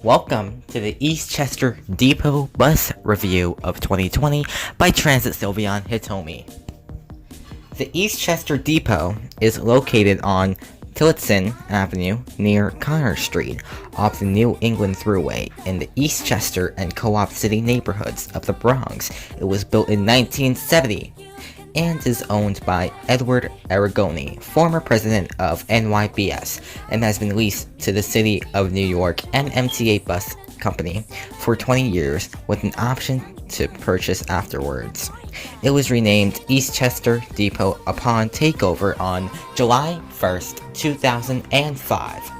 Welcome to the Eastchester Depot Bus Review of 2020 by Transit Sylveon Hitomi. The Eastchester Depot is located on Tillotson Avenue near Connor Street off the New England Thruway in the Eastchester and Co-op City neighborhoods of the Bronx. It was built in 1970 and is owned by Edward Aragoni, former president of NYBS, and has been leased to the City of New York and MTA Bus Company for 20 years with an option to purchase afterwards. It was renamed Eastchester Depot upon takeover on July 1st, 2005.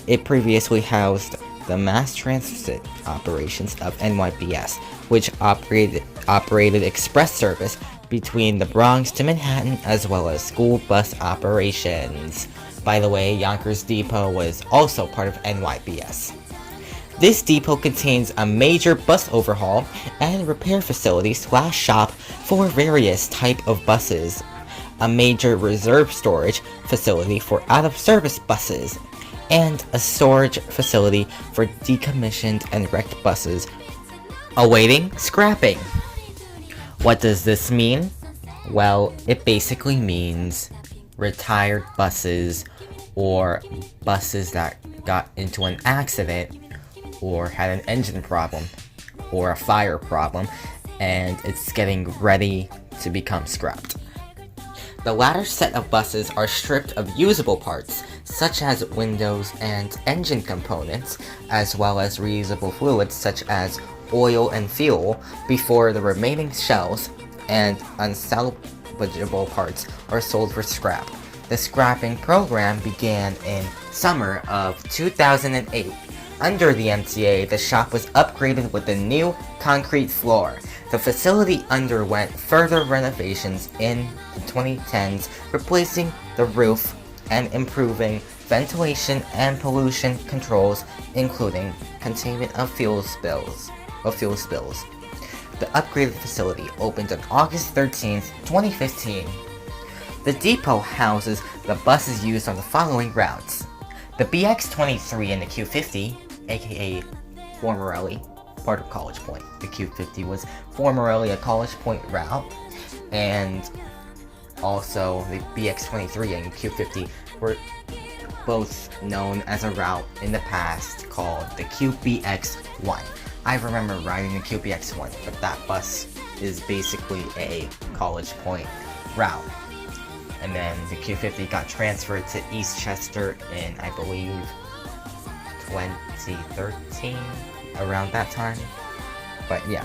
It previously housed the mass transit operations of NYBS, which operated express service between the Bronx to Manhattan, as well as school bus operations. By the way, Yonkers Depot was also part of NYBS. This depot contains a major bus overhaul and repair facility / shop for various type of buses, a major reserve storage facility for out-of-service buses, and a storage facility for decommissioned and wrecked buses awaiting scrapping. What does this mean? Well, it basically means retired buses or buses that got into an accident or had an engine problem or a fire problem, and it's getting ready to become scrapped. The latter set of buses are stripped of usable parts, such as windows and engine components, as well as reusable fluids such as oil and fuel, before the remaining shells and unsalvageable parts are sold for scrap. The scrapping program began in summer of 2008. Under the MTA, the shop was upgraded with a new concrete floor. The facility underwent further renovations in the 2010s, replacing the roof and improving ventilation and pollution controls, including containment of fuel spills. The upgraded facility opened on August 13th, 2015. The depot houses the buses used on the following routes: the BX23 and the Q50, aka formerly part of College Point. The Q50 was formerly a College Point route, and also the BX23 and Q50 were both known as a route in the past called the QBX1. I remember riding the QBX1, but that bus is basically a College Point route. And then the Q50 got transferred to Eastchester in, I believe, 2013, around that time. But yeah.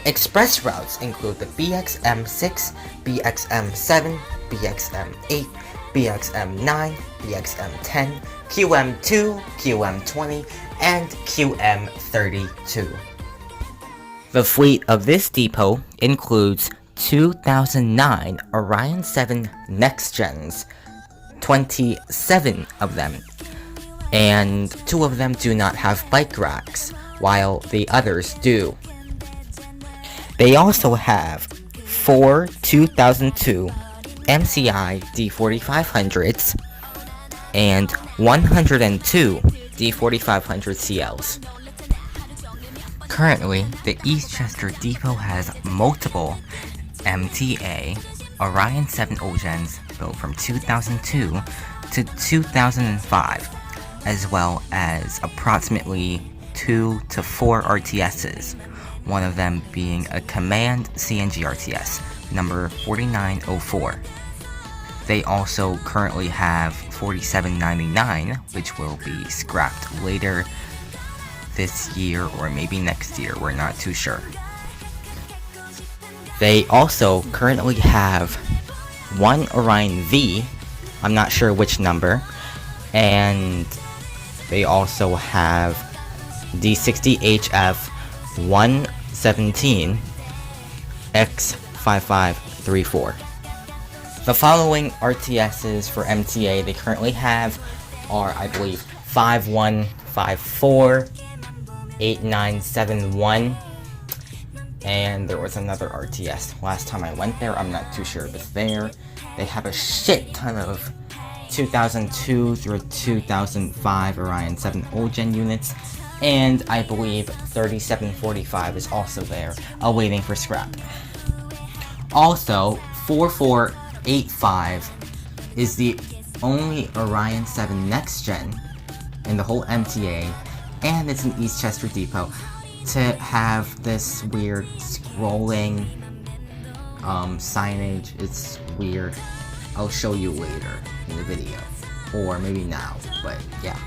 Express routes include the BXM6, BXM7, BXM8, BXM9, BXM10, QM2, QM20, and QM32. The fleet of this depot includes 2009 Orion 7 Next Gens, 27 of them, and 2 of them do not have bike racks, while the others do. They also have 4 2002 MCI D4500s and 102 D4500 CLs. Currently, the Eastchester Depot has multiple MTA Orion 7 Ogens built from 2002 to 2005, as well as approximately 2 to 4 RTSs, one of them being a Command CNG RTS, number 4904. They also currently have 4799, which will be scrapped later this year or maybe next year, we're not too sure. They also currently have 1 Orion V, I'm not sure which number, and they also have D60HF 117 X5534. The following RTSs for MTA they currently have are, I believe, 5154, 8971, and there was another RTS. Last time I went there, I'm not too sure if it's there. They have a shit ton of 2002 through 2005 Orion 7 old gen units, and I believe 3745 is also there, awaiting for scrap. Also, 4485 is the only Orion 7 next gen in the whole MTA, and it's an Eastchester depot, to have this weird scrolling signage. It's weird. I'll show you later in the video, or maybe now, but yeah.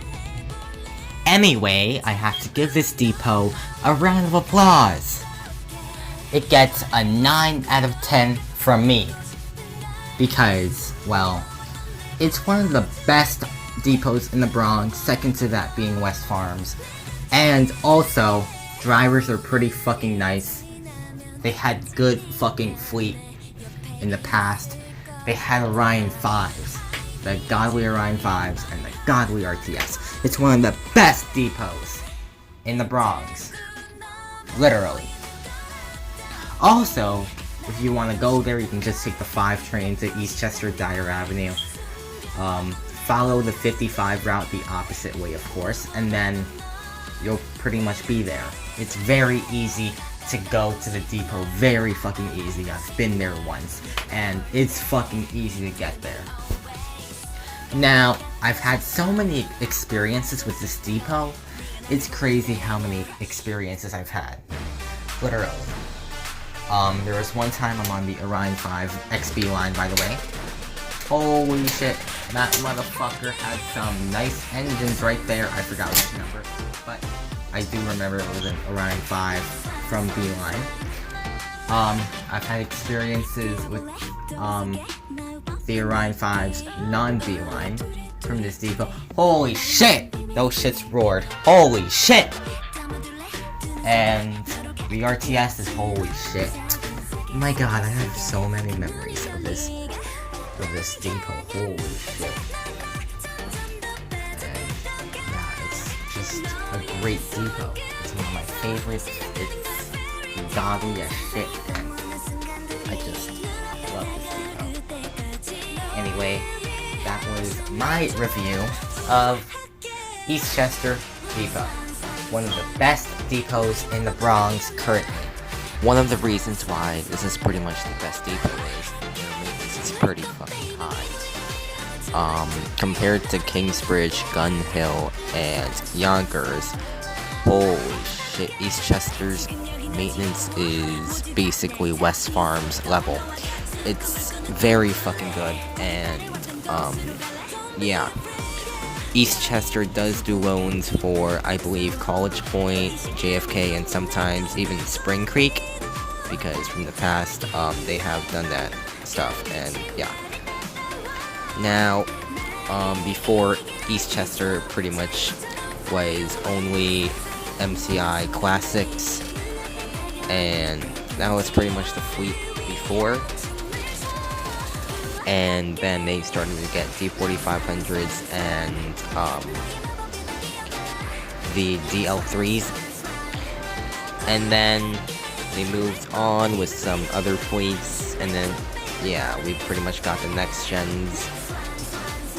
Anyway, I have to give this depot a round of applause. It gets a 9 out of 10 from me, because, well, it's one of the best depots in the Bronx, second to that being West Farms, and also, drivers are pretty fucking nice. They had good fucking fleet in the past. They had Orion 5s, the godly Orion 5s, and the godly RTS. It's one of the best depots in the Bronx. Literally. Also, if you want to go there, you can just take the 5 train to Eastchester Dyer Avenue. Follow the 55 route the opposite way, of course, and then you'll pretty much be there. It's very easy to go to the depot, very fucking easy. I've been there once, and it's fucking easy to get there. Now, I've had so many experiences with this depot, it's crazy how many experiences I've had. Literally. There was one time I'm on the Orion 5 XB line, by the way. Holy shit, that motherfucker had some nice engines right there. I forgot which number, but I do remember it was an Orion 5 from B-Line. I've had experiences with, the Orion 5's non-B-Line from this depot. Holy shit! Those shits roared. Holy shit! And the RTS is holy shit. My god, I have so many memories of this depot. Holy shit. And yeah, it's just a great depot. It's one of my favorites. It's godly as shit, and I just love this depot. Anyway, that was my review of Eastchester Depot. One of the best depots in the Bronx currently. One of the reasons why this is pretty much the best depot is their maintenance is pretty fucking high. Compared to Kingsbridge, Gun Hill, and Yonkers, holy shit, Eastchester's maintenance is basically West Farms level. It's very fucking good, and yeah. Eastchester does do loans for, I believe, College Point, JFK, and sometimes even Spring Creek, because from the past, they have done that stuff, and yeah. Now, before, Eastchester pretty much was only MCI Classics, and that was pretty much the fleet before. And then they started to get D4500s and the DL3s, and then they moved on with some other fleets, and then yeah, we pretty much got the next gens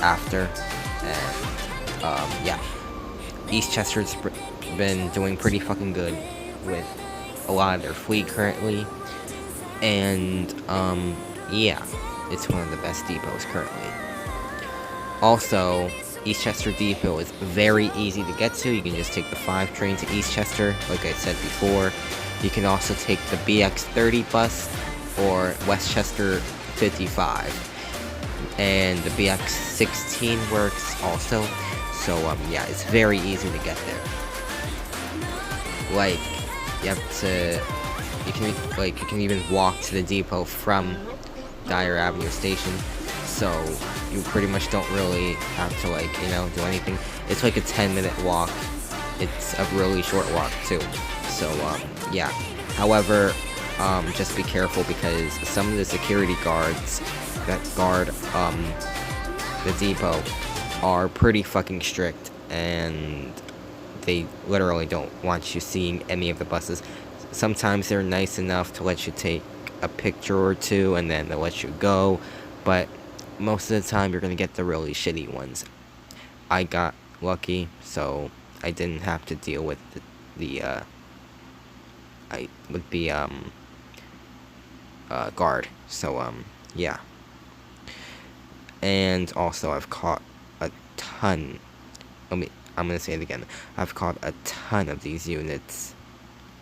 after, and yeah, Eastchester's been doing pretty fucking good with a lot of their fleet currently, and yeah. It's one of the best depots currently. Also, Eastchester Depot is very easy to get to. You can just take the 5 train to Eastchester, like I said before. You can also take the BX30 bus or Westchester 55. And the BX16 works also. So, yeah, it's very easy to get there. Like, you have to... you can even walk to the depot from Dyer Avenue Station, so you pretty much don't really have to, like, you know, do anything. It's like a 10-minute walk. It's a really short walk too. So yeah. However, just be careful, because some of the security guards that guard the depot are pretty fucking strict, and they literally don't want you seeing any of the buses. Sometimes they're nice enough to let you take a picture or two, and then they'll let you go, but most of the time you're gonna get the really shitty ones. I got lucky, so I didn't have to deal with the guard. So yeah. And also I've caught a ton. I'm gonna say it again. I've caught a ton of these units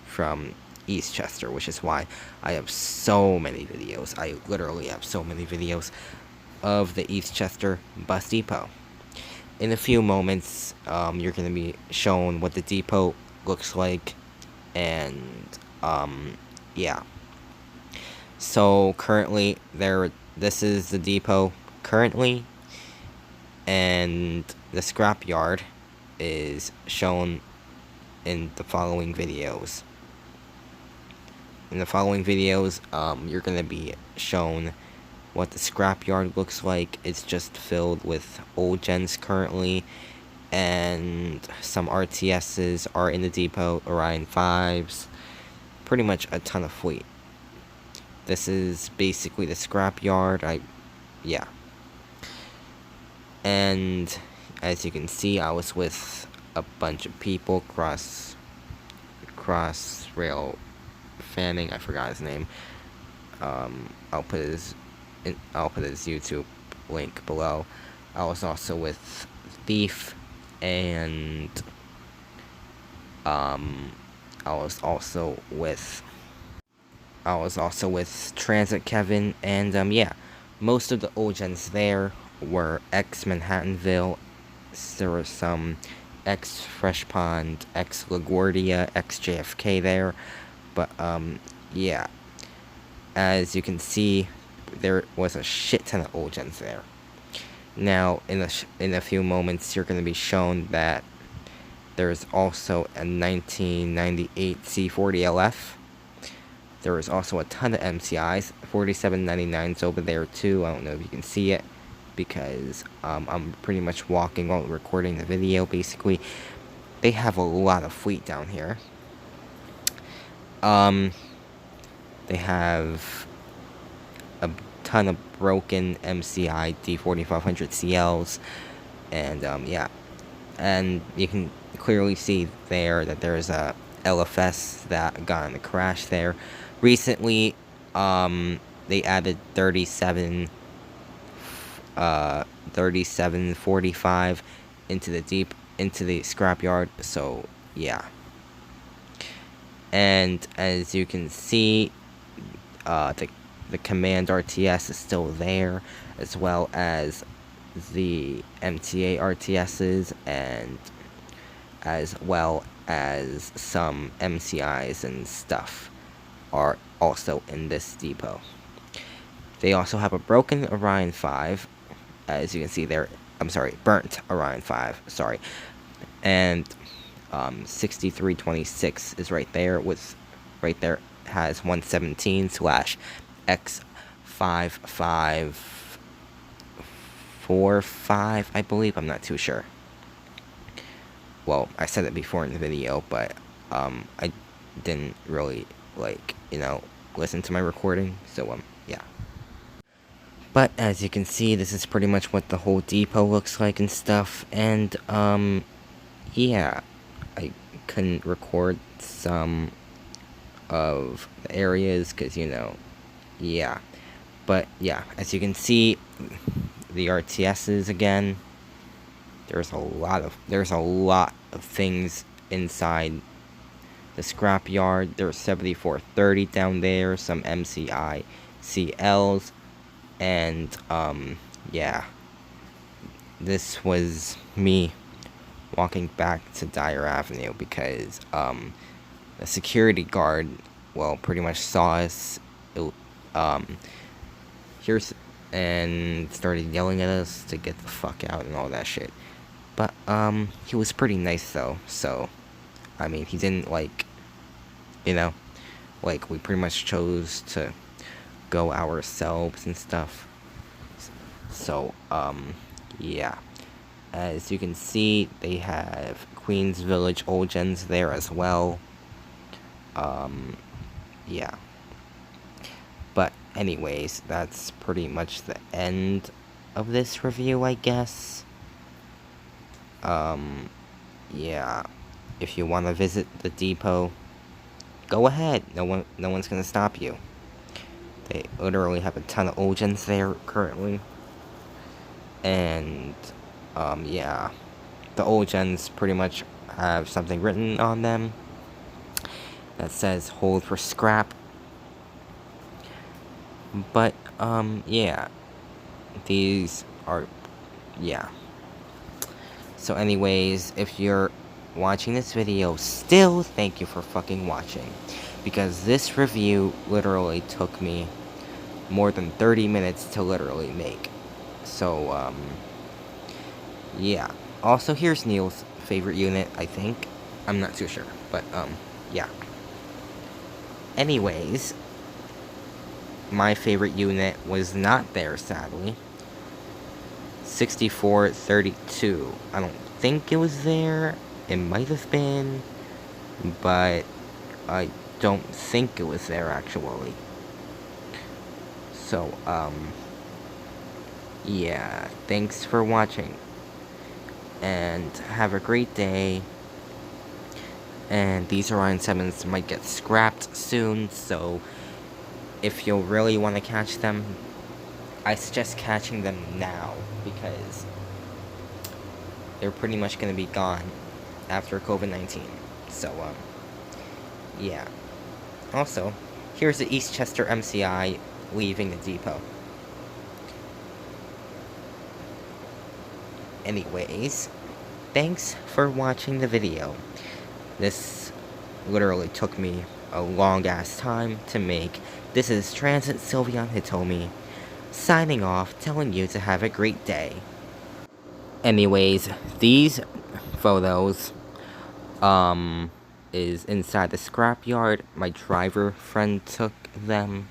from Eastchester, which is why I have so many videos. I literally have so many videos of the Eastchester bus depot. In a few moments, you're gonna be shown what the depot looks like, and yeah. So currently, this is the depot currently, and the scrapyard is shown in the following videos. In the following videos, you're gonna be shown what the scrapyard looks like. It's just filled with old gens currently, and some RTSs are in the depot, Orion 5s, pretty much a ton of fleet. This is basically the scrapyard. Yeah. And as you can see, I was with a bunch of people, cross rail fanning, I forgot his name. I'll put his YouTube link below. I was also with Thief, and I was also with Transit Kevin, and yeah, most of the old gens there were ex Manhattanville. There were some ex Fresh Pond, ex LaGuardia, ex JFK there, but yeah, as you can see, there was a shit ton of old gens there. Now, in a few moments, you're going to be shown that there's also a 1998 C40LF. There was also a ton of MCIs, 4799s over there too. I don't know if you can see it, because I'm pretty much walking while recording the video, basically. They have a lot of fleet down here. They have a ton of broken MCI D4500 CLs, and yeah, and you can clearly see there that there's a LFS that got in a crash there. Recently, they added 3745 into the scrapyard, so yeah. And as you can see, the command RTS is still there, as well as the MTA RTSs, and as well as some MCIs and stuff are also in this depot. They also have a broken Orion 5, as you can see there. I'm sorry, burnt Orion 5, sorry. And 6326 is right there, has 117/X5545, I believe. I'm not too sure. Well, I said it before in the video, but I didn't really, listen to my recording, so yeah. But as you can see, this is pretty much what the whole depot looks like and stuff, and yeah, I couldn't record some of the areas, because, yeah. But yeah, as you can see, the RTSs again, there's a lot of things inside the scrapyard. There's 7430 down there, some MCI CLs, and yeah, this was me walking back to Dyer Avenue, because the security guard, well, pretty much saw us and started yelling at us to get the fuck out and all that shit. But he was pretty nice though, so I mean, he didn't we pretty much chose to go ourselves and stuff. So yeah, as you can see, they have Queens Village Old Gens there as well. Yeah. But anyways, that's pretty much the end of this review, I guess. Yeah. If you want to visit the depot, go ahead. No one's gonna stop you. They literally have a ton of old gens there currently. And, yeah. The old gens pretty much have something written on them that says hold for scrap. But, yeah. These are, yeah. So anyways, if you're watching this video still, thank you for fucking watching. Because this review literally took me more than 30 minutes to literally make. So, yeah. Also, here's Neil's favorite unit, I think. I'm not too sure, but, yeah. Anyways, my favorite unit was not there, sadly. 6432. I don't think it was there. It might have been, but I don't think it was there, actually. So, yeah, thanks for watching, and have a great day. And these Orion 7s might get scrapped soon, so if you really want to catch them, I suggest catching them now, because they're pretty much going to be gone after COVID-19. So, yeah. Also, here's the Eastchester MCI leaving the depot. Anyways, thanks for watching the video. This literally took me a long-ass time to make. This is Transit Sylveon Hitomi, signing off, telling you to have a great day. Anyways, these photos, is inside the scrapyard. My driver friend took them.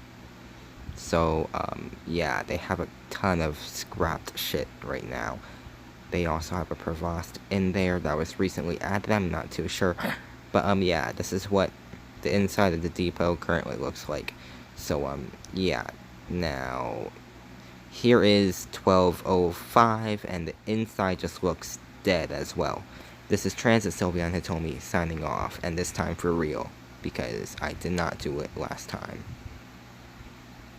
So, yeah, they have a ton of scrapped shit right now. They also have a Provost in there that was recently added. I'm not too sure. But, yeah, this is what the inside of the depot currently looks like. So, yeah. Now, here is 1205, and the inside just looks dead as well. This is Transit Sylveon Hitomi signing off, and this time for real, because I did not do it last time.